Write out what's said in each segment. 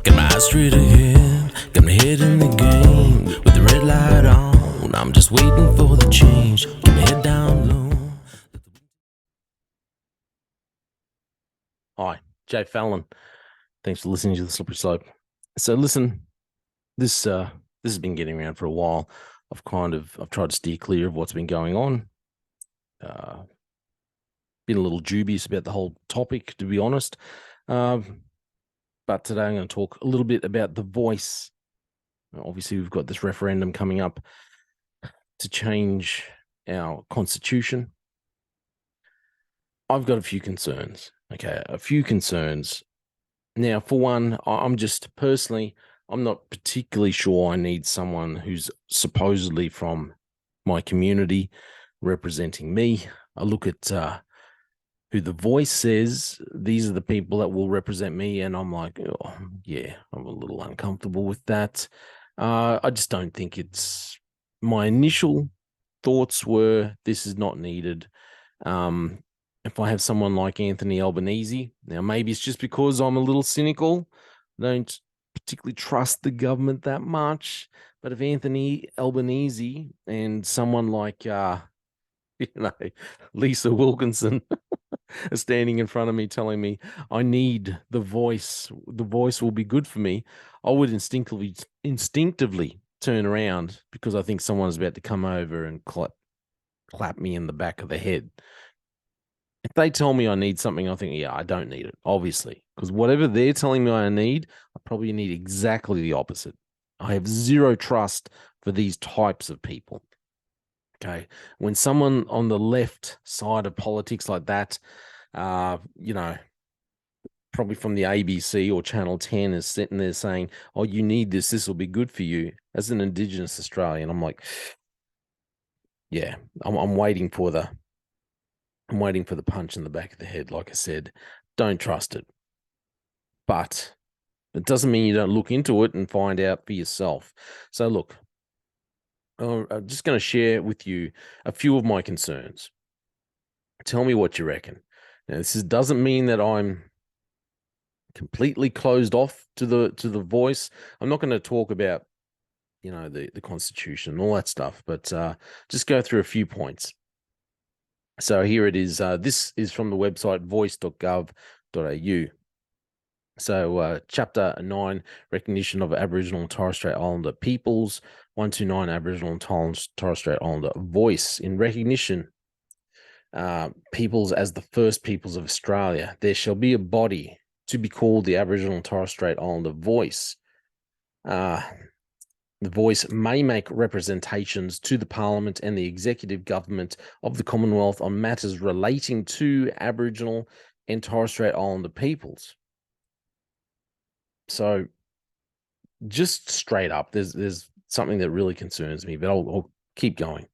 Got my eyes straight ahead, got my head in the game. With the red light on, I'm just waiting for the change. Keep my head down low. Hi, Jay Fallon. Thanks for listening to The Slippery Slope. So listen, this has been getting around for a while. I've tried to steer clear of what's been going on. Been a little dubious about the whole topic, to be honest. But today I'm going to talk a little bit about the voice. Obviously, we've got this referendum coming up to change our constitution. I've got a few concerns. Okay, a few concerns. Now, for one, I'm not particularly sure I need someone who's supposedly from my community representing me. I look at who the voice says these are the people that will represent me, and I'm like, oh, yeah, I'm a little uncomfortable with that. I just don't think it's. My initial thoughts were this is not needed. If I have someone like Anthony Albanese, now maybe it's just because I'm a little cynical, I don't particularly trust the government that much. But if Anthony Albanese and someone like Lisa Wilkinson are standing in front of me telling me I need the voice will be good for me, I would instinctively turn around because I think someone's about to come over and clap me in the back of the head. If they tell me I need something, I think, yeah, I don't need it, obviously, because whatever they're telling me I need, I probably need exactly the opposite. I have zero trust for these types of people. Okay. When someone on the left side of politics like that, probably from the ABC or Channel 10 is sitting there saying, oh, you need this will be good for you. As an Indigenous Australian, I'm like, yeah, I'm waiting for the punch in the back of the head. Like I said, don't trust it. But it doesn't mean you don't look into it and find out for yourself. So look, I'm just going to share with you a few of my concerns. Tell me what you reckon. Now, this doesn't mean that I'm completely closed off to the voice. I'm not going to talk about, the Constitution and all that stuff, but just go through a few points. So here it is. This is from the website voice.gov.au. So Chapter 9, Recognition of Aboriginal and Torres Strait Islander Peoples, 129, Aboriginal and Torres Strait Islander Voice. In recognition, peoples as the first peoples of Australia, there shall be a body to be called the Aboriginal and Torres Strait Islander Voice. The voice may make representations to the Parliament and the executive government of the Commonwealth on matters relating to Aboriginal and Torres Strait Islander peoples. So just straight up, there's something that really concerns me, but I'll keep going.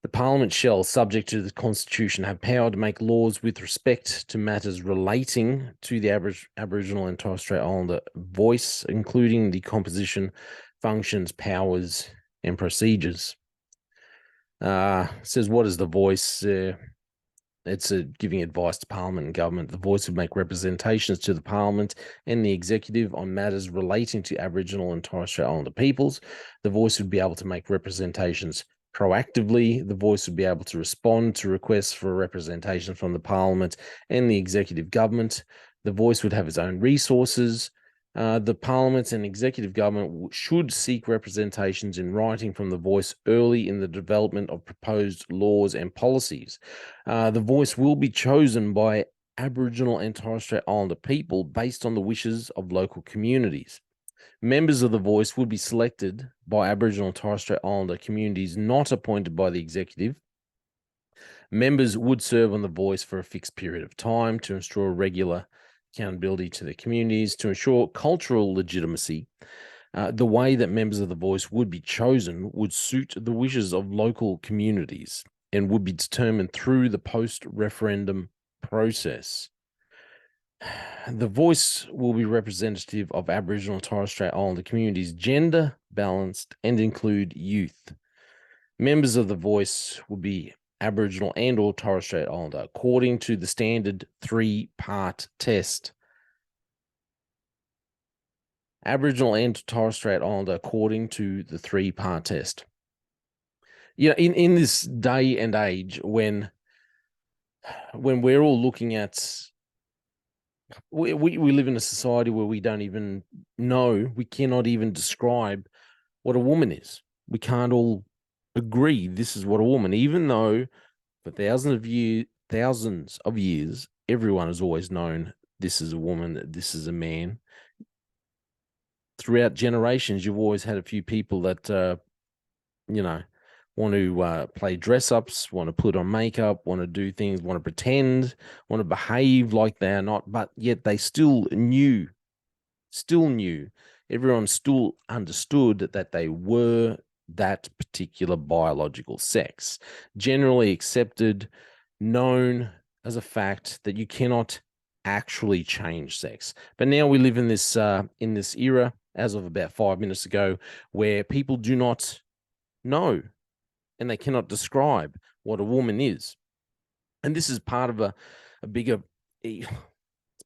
The Parliament shall, subject to the Constitution, have power to make laws with respect to matters relating to the Aboriginal and Torres Strait Islander voice, including the composition, functions, powers, and procedures. Says, what is the voice? It's giving advice to Parliament and government. The voice would make representations to the Parliament and the executive on matters relating to Aboriginal and Torres Strait Islander peoples. The voice would be able to make representations proactively. The voice would be able to respond to requests for representation from the Parliament and the executive government. The voice would have its own resources. The Parliament and executive government should seek representations in writing from the voice early in the development of proposed laws and policies. The voice will be chosen by Aboriginal and Torres Strait Islander people based on the wishes of local communities. Members of the voice would be selected by Aboriginal and Torres Strait Islander communities not appointed by the executive. Members would serve on the voice for a fixed period of time to ensure regular accountability to their communities, to ensure cultural legitimacy. The way that members of the voice would be chosen would suit the wishes of local communities and would be determined through the post-referendum process. The voice will be representative of Aboriginal and Torres Strait Islander communities, gender balanced, and include youth. Members of the voice will be Aboriginal and or Torres Strait Islander according to the standard 3-part test. Aboriginal and Torres Strait Islander according to the three-part test. You know, in this day and age when we're all looking at, we live in a society where we don't even know, we cannot even describe what a woman is. We can't all agree this is what a woman, even though for thousands of years, everyone has always known this is a woman, this is a man. Throughout generations, you've always had a few people that, want to play dress ups, want to put on makeup, want to do things, want to pretend, want to behave like they are not, but yet they still knew, everyone still understood that they were that particular biological sex, generally accepted, known as a fact that you cannot actually change sex. But now we live in this era, as of about 5 minutes ago, where people do not know and they cannot describe what a woman is. And this is part of a bigger, it's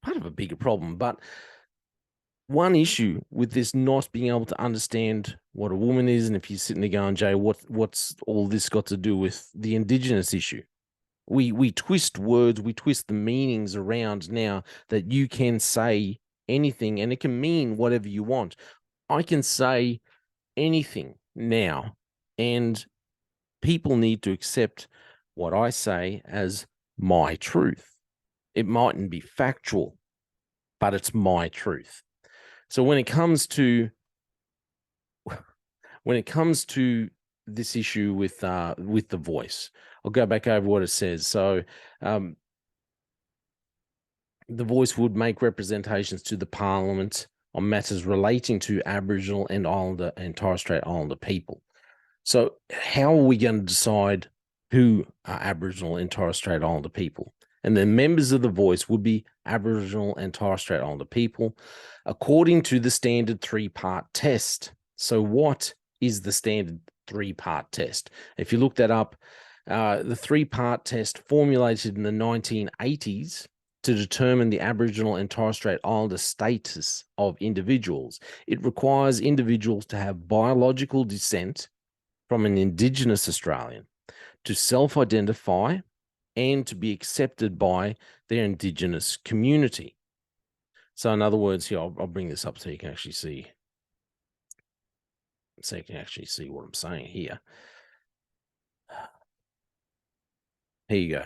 part of a bigger problem. But one issue with this not being able to understand what a woman is, and if you're sitting there going, Jay, what's all this got to do with the Indigenous issue? We twist words, we twist the meanings around now that you can say anything and it can mean whatever you want. I can say anything now, and people need to accept what I say as my truth. It mightn't be factual, but it's my truth. So when it comes to this issue with the voice, I'll go back over what it says. So the voice would make representations to the Parliament on matters relating to Aboriginal and Islander and Torres Strait Islander people. So how are we going to decide who are Aboriginal and Torres Strait Islander people? And the members of the voice would be Aboriginal and Torres Strait Islander people, according to the standard three-part test. So what is the standard three-part test? If you look that up, the three-part test formulated in the 1980s to determine the Aboriginal and Torres Strait Islander status of individuals. It requires individuals to have biological descent from an Indigenous Australian, to self-identify and to be accepted by their Indigenous community. So in other words, here, I'll bring this up so you can actually see. So you can actually see what I'm saying here. Here you go.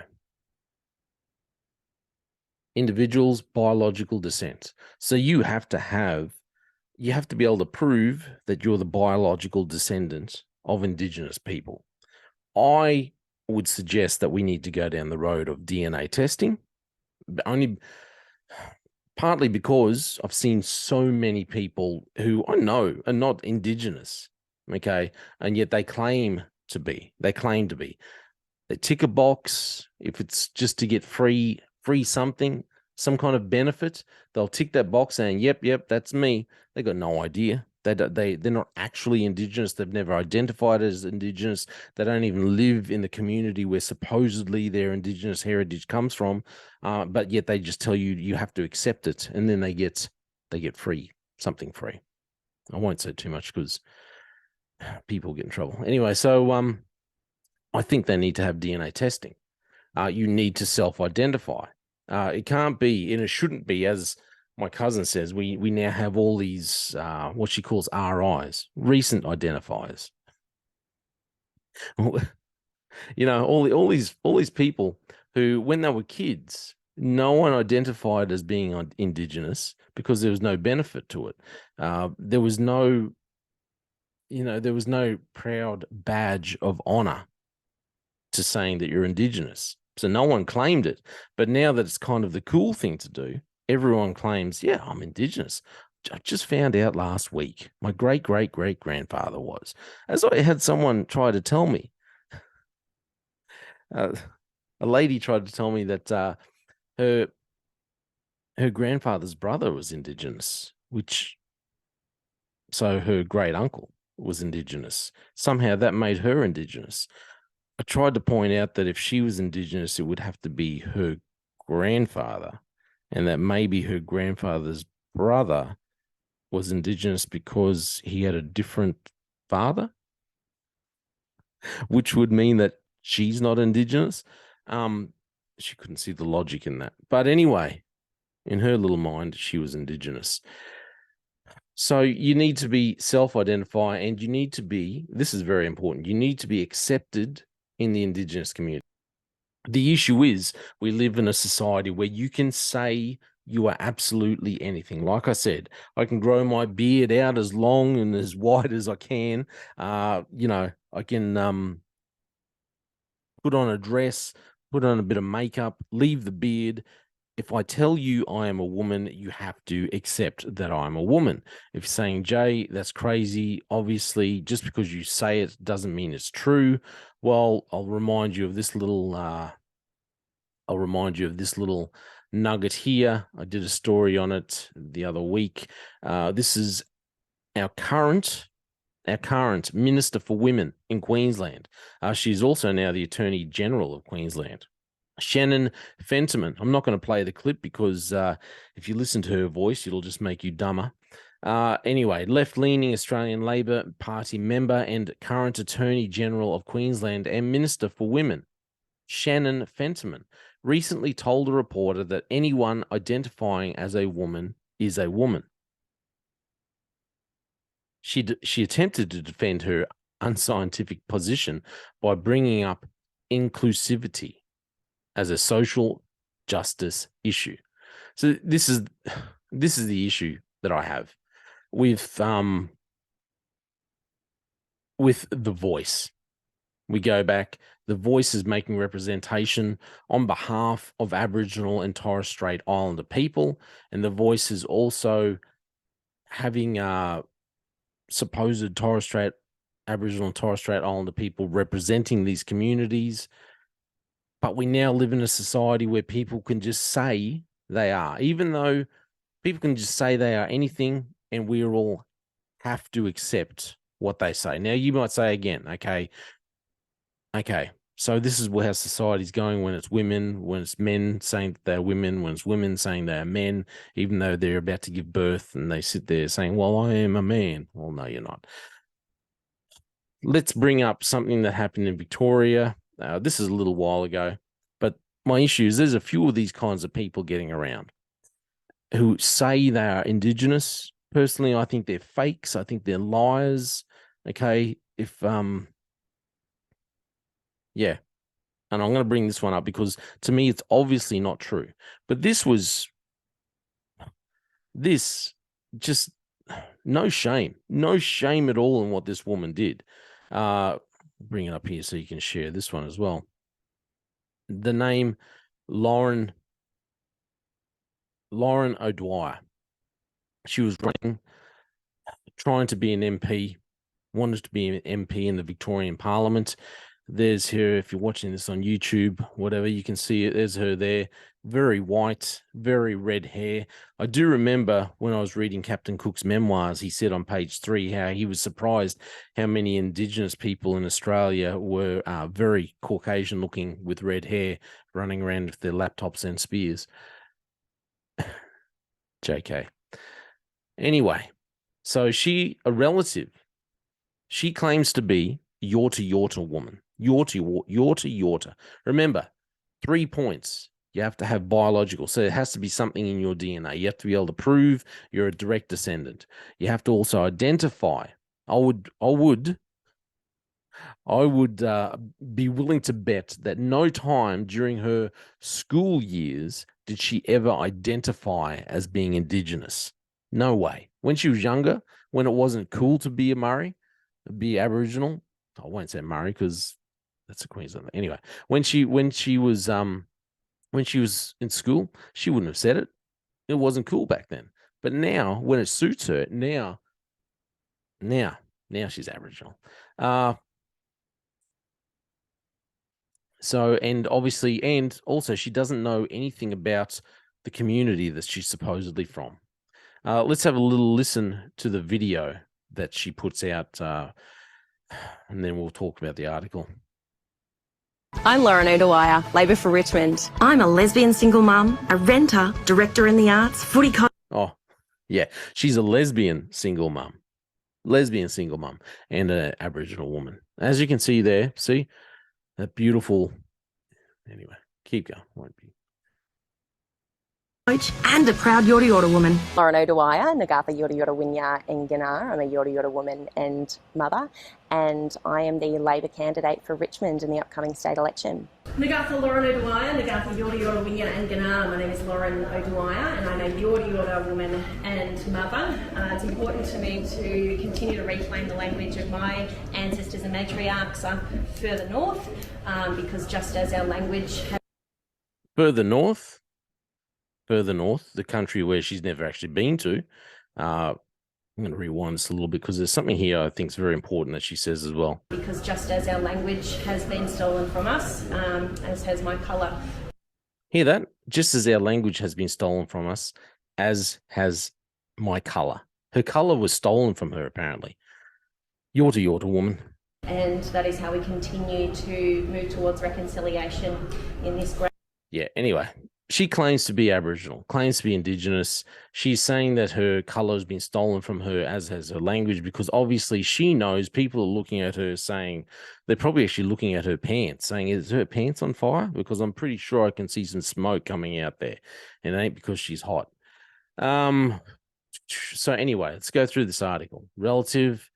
Individuals' biological descent. So you have to be able to prove that you're the biological descendant of Indigenous people. I would suggest that we need to go down the road of DNA testing, only partly because I've seen so many people who I know are not Indigenous, okay, and yet they claim to be. They tick a box. If it's just to get free something, some kind of benefit, they'll tick that box saying, yep, that's me. They got no idea. They're not actually Indigenous. They've never identified as Indigenous. They don't even live in the community where supposedly their Indigenous heritage comes from. But yet they just tell you have to accept it, and then they get something free. I won't say too much because people get in trouble. Anyway, so I think they need to have DNA testing. You need to self-identify. It can't be, and it shouldn't be, as my cousin says, we now have all these what she calls RIs, recent identifiers. All these people who, when they were kids, no one identified as being Indigenous because there was no benefit to it. There was no proud badge of honor to saying that you're Indigenous. So no one claimed it. But now that it's kind of the cool thing to do, everyone claims, yeah, I'm Indigenous. I just found out last week my great-great-great-grandfather was. As I had someone try to tell me, a lady tried to tell me that her grandfather's brother was Indigenous, so her great uncle was Indigenous. Somehow that made her Indigenous. I tried to point out that if she was Indigenous, it would have to be her grandfather, and that maybe her grandfather's brother was Indigenous because he had a different father, which would mean that she's not Indigenous. She couldn't see the logic in that. But anyway, in her little mind, she was Indigenous. So you need to be self-identify, and you need to be, this is very important, you need to be accepted in the Indigenous community. The issue is we live in a society where you can say you are absolutely anything. Like I said, I can grow my beard out as long and as wide as I can. I can put on a dress, put on a bit of makeup, leave the beard. If I tell you I am a woman, you have to accept that I'm a woman. If you're saying, Jay, that's crazy, obviously, just because you say it doesn't mean it's true. Well, I'll remind you of this little nugget here. I did a story on it the other week. This is our current Minister for Women in Queensland. She's also now the Attorney General of Queensland. Shannon Fentiman. I'm not going to play the clip because if you listen to her voice, it'll just make you dumber. Anyway, left-leaning Australian Labor Party member and current Attorney General of Queensland and Minister for Women, Shannon Fentiman, recently told a reporter that anyone identifying as a woman is a woman. She attempted to defend her unscientific position by bringing up inclusivity as a social justice issue. So this is the issue that I have with The Voice. We go back, The Voice is making representation on behalf of Aboriginal and Torres Strait Islander people, and The Voice is also having supposed Aboriginal and Torres Strait Islander people representing these communities. But we now live in a society where people can just say they are, even though people can just say they are anything, and we all have to accept what they say. Now, you might say again, okay, so this is how society's going when it's women, when it's men saying that they're women, when it's women saying they're men, even though they're about to give birth and they sit there saying, well, I am a man. Well, no, you're not. Let's bring up something that happened in Victoria. This is a little while ago, but my issue is there's a few of these kinds of people getting around who say they are Indigenous. Personally, I think they're fakes. I think they're liars. Okay, yeah. And I'm going to bring this one up because to me, it's obviously not true. But this just no shame at all in what this woman did. Bring it up here so you can share this one as well. The name Lauren O'Dwyer. She was trying to be an MP, wanted to be an MP in the Victorian Parliament. There's her, if you're watching this on YouTube, whatever, you can see it. There's her there, very white, very red hair. I do remember when I was reading Captain Cook's memoirs, he said on page 3 how he was surprised how many Indigenous people in Australia were very Caucasian looking with red hair running around with their laptops and spears. JK. Anyway, so a relative, she claims to be Yorta woman. Yorta. Remember, 3 points. You have to have biological. So it has to be something in your DNA. You have to be able to prove you're a direct descendant. You have to also identify. I would be willing to bet that no time during her school years did she ever identify as being Indigenous. No way. When she was younger, when it wasn't cool to be a Murray, be Aboriginal, I won't say Murray because that's a Queensland. Anyway, when she was in school, she wouldn't have said it. It wasn't cool back then. But now, when it suits her, now she's Aboriginal. So, and obviously, and also, she doesn't know anything about the community that she's supposedly from. Let's have a little listen to the video that she puts out, and then we'll talk about the article. I'm Lauren O'Dwyer, Labor for Richmond. I'm a lesbian single mum, a renter, director in the arts, footy coach. Oh, Yeah, she's a lesbian single mum. Lesbian single mum and an Aboriginal woman. As you can see there, see that beautiful. Anyway, keep going. Won't be. Coach and a proud Yorta Yorta woman. Lauren O'Dwyer, Nagatha Yorta Yorta Winya Ngana. I'm a Yorta Yorta woman and mother, and I am the Labor candidate for Richmond in the upcoming state election. Nagatha Lauren O'Dwyer, Nagatha Yorta Yorta Winya Ngana. My name is Lauren O'Dwyer and I'm a Yorta Yorta woman and mother. It's important to me to continue to reclaim the language of my ancestors and matriarchs further north, because just as our language has Further north, the country where she's never actually been to. I'm going to rewind this a little bit because there's something here I think is very important that she says as well. Because just as our language has been stolen from us, as has my colour. Hear that? Just as our language has been stolen from us, as has my colour. Her colour was stolen from her, apparently. Yorta Yorta woman. And that is how we continue to move towards reconciliation in this great... Yeah, anyway, she claims to be Aboriginal, claims to be Indigenous. She's saying that her colour has been stolen from her, as has her language, because obviously she knows people are looking at her saying, they're probably actually looking at her pants, saying, is her pants on fire? Because I'm pretty sure I can see some smoke coming out there. And it ain't because she's hot. So anyway, let's go through this article. Relative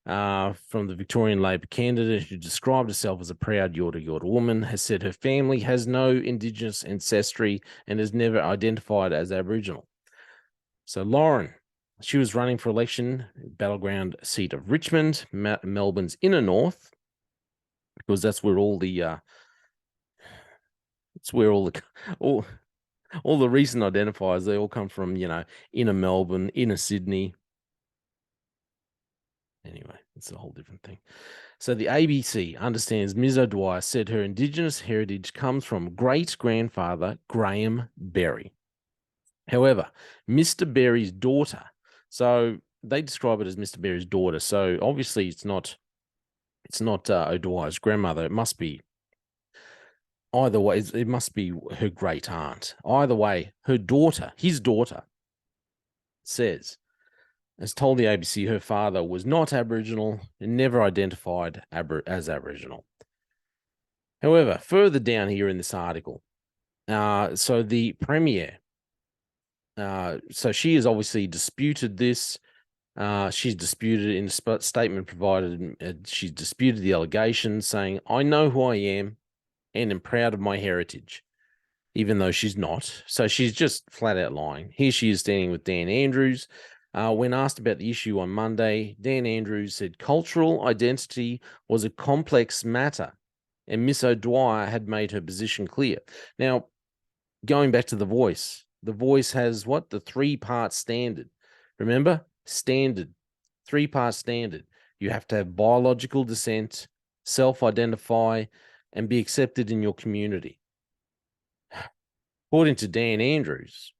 from the Victorian Labor candidate who described herself as a proud Yorta Yorta woman has said her family has no Indigenous ancestry and is never identified as Aboriginal. So Lauren, she was running for election, battleground seat of Richmond, Melbourne's inner north, because that's where all the all the recent identifiers, they all come from, inner Melbourne, inner Sydney. Anyway, it's a whole different thing. So the ABC understands Ms. O'Dwyer said her Indigenous heritage comes from great-grandfather Graham Berry. However, Mr. Berry's daughter, so they describe it as Mr. Berry's daughter. So obviously it's not O'Dwyer's grandmother. It must be either way. It must be her great aunt. Either way, her daughter, his daughter, has told the ABC her father was not Aboriginal and never identified as Aboriginal. However, further down here in this article, so the Premier, so she has obviously disputed this. She's disputed in a statement provided. She's disputed the allegations, saying, I know who I am and am proud of my heritage, even though she's not. So she's just flat out lying. Here she is standing with Dan Andrews. When asked about the issue on Monday, Dan Andrews said cultural identity was a complex matter, and Miss O'Dwyer had made her position clear. Now, going back to The Voice has what? The three-part standard. Remember? Standard. Three-part standard. You have to have biological descent, self-identify, and be accepted in your community. According to Dan Andrews,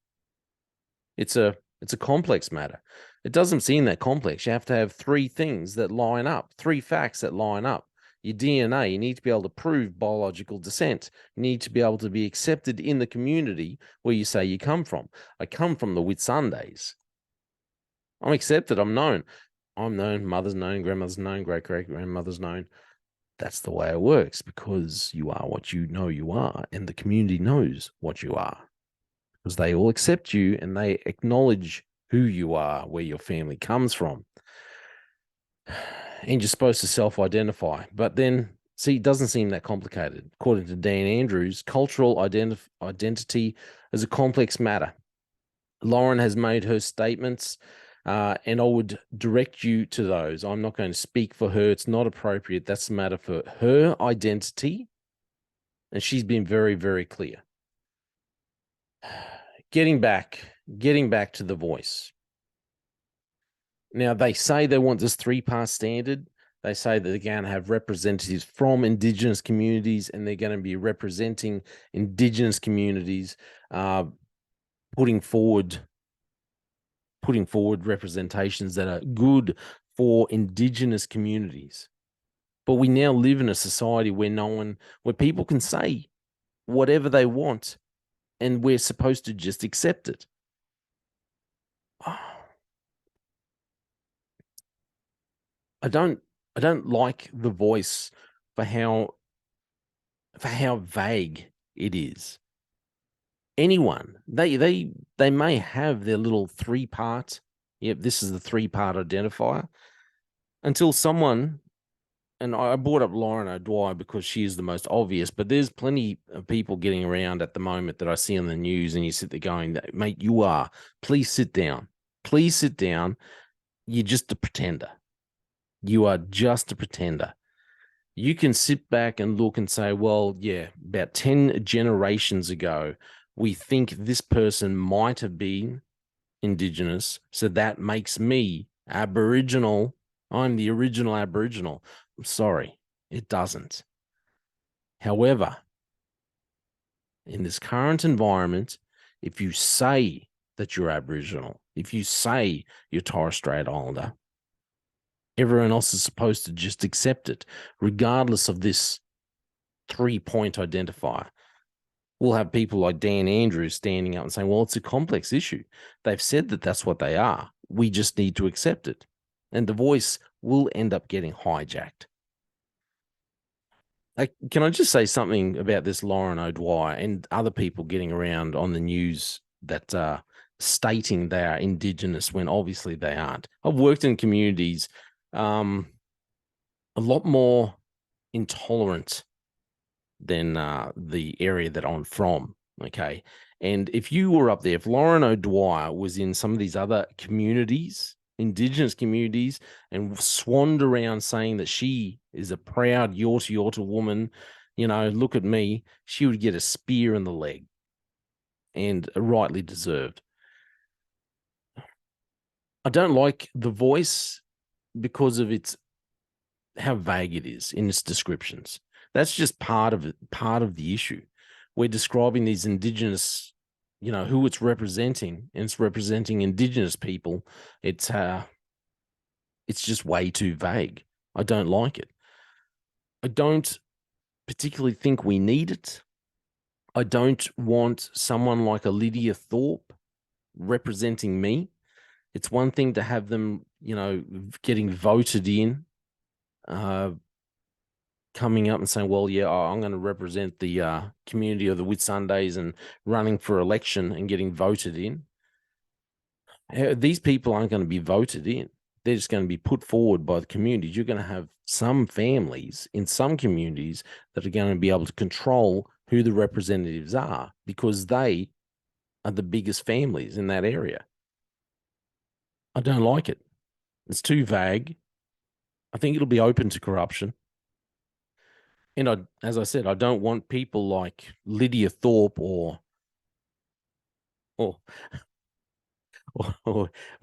it's a complex matter. It doesn't seem that complex. You have to have three things that line up, three facts that line up. Your DNA, you need to be able to prove biological descent. You need to be able to be accepted in the community where you say you come from. I come from the Whitsundays. I'm accepted. I'm known. I'm known. Mother's known. Grandmother's known. Great-great-grandmother's known. That's the way it works, because you are what you know you are, and the community knows what you are, because they all accept you and they acknowledge who you are, where your family comes from. And you're supposed to self-identify. But then, see, it doesn't seem that complicated. According to Dan Andrews, cultural identity is a complex matter. Lauren has made her statements, and I would direct you to those. I'm not going to speak for her. It's not appropriate. That's a matter for her identity. And she's been very, very clear. Getting back to The Voice. Now, they say they want this three-part standard. They say that they're going to have representatives from Indigenous communities, and they're going to be representing Indigenous communities, putting forward representations that are good for Indigenous communities. But we now live in a society where people can say whatever they want, and we're supposed to just accept it. I don't like the voice for how vague it is. Anyone, they may have their little 3-part, yep, this is the 3-part identifier, until someone, and I brought up Lauren O'Dwyer because she is the most obvious, but there's plenty of people getting around at the moment that I see on the news, and you sit there going, mate, please sit down. Please sit down. You're just a pretender. You are just a pretender. You can sit back and look and say, well, yeah, about 10 generations ago, we think this person might have been Indigenous, so that makes me Aboriginal. I'm the original Aboriginal. I'm sorry, it doesn't. However, in this current environment, if you say that you're Aboriginal, if you say you're Torres Strait Islander, everyone else is supposed to just accept it, regardless of this 3-point identifier. We'll have people like Dan Andrews standing up and saying, well, it's a complex issue. They've said that that's what they are. We just need to accept it. And the voice will end up getting hijacked. Can I just say something about this Lauren O'Dwyer and other people getting around on the news that stating they are Indigenous when obviously they aren't? I've worked in communities a lot more intolerant than the area that I'm from, okay? And if you were up there, if Lauren O'Dwyer was in some of these other communities, Indigenous communities, and swanned around saying that she is a proud Yorta Yorta woman, look at me, she would get a spear in the leg, and rightly deserved. I don't like the voice because of how vague it is in its descriptions. That's just part of it, part of the issue. We're describing these Indigenous, who it's representing, and it's representing Indigenous people. It's just way too vague. I don't like it. I don't particularly think we need it. I don't want someone like a Lydia Thorpe representing me. It's one thing to have them, getting voted in, coming up and saying, well, yeah, I'm going to represent the community of the Whitsundays and running for election and getting voted in. These people aren't going to be voted in. They're just going to be put forward by the communities. You're going to have some families in some communities that are going to be able to control who the representatives are because they are the biggest families in that area. I don't like it. It's too vague. I think it'll be open to corruption. And as I said, I don't want people like Lydia Thorpe or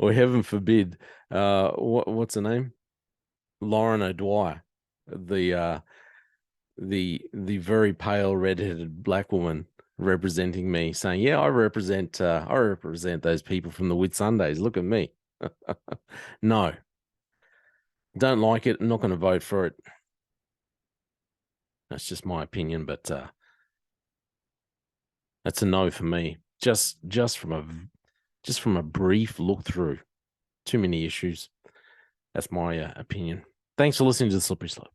heaven forbid, what's her name? Lauren O'Dwyer, the very pale redheaded black woman representing me, saying, "Yeah, I represent those people from the Whitsundays. Look at me." No, don't like it. I'm not going to vote for it. That's just my opinion, but that's a no for me. Just from a brief look through, too many issues. That's my opinion. Thanks for listening to The Slippery Slope.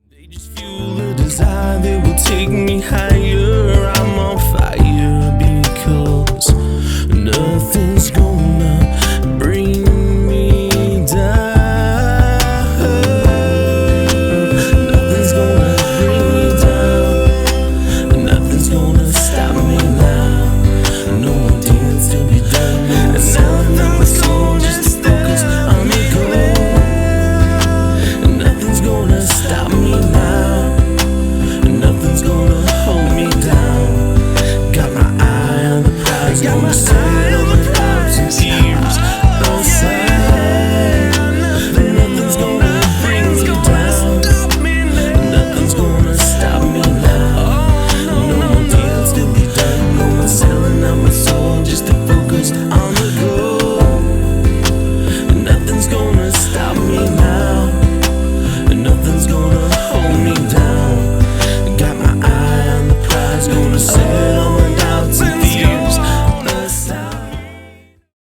They just fuel a desire that will take me higher. I'm on fire because nothing's going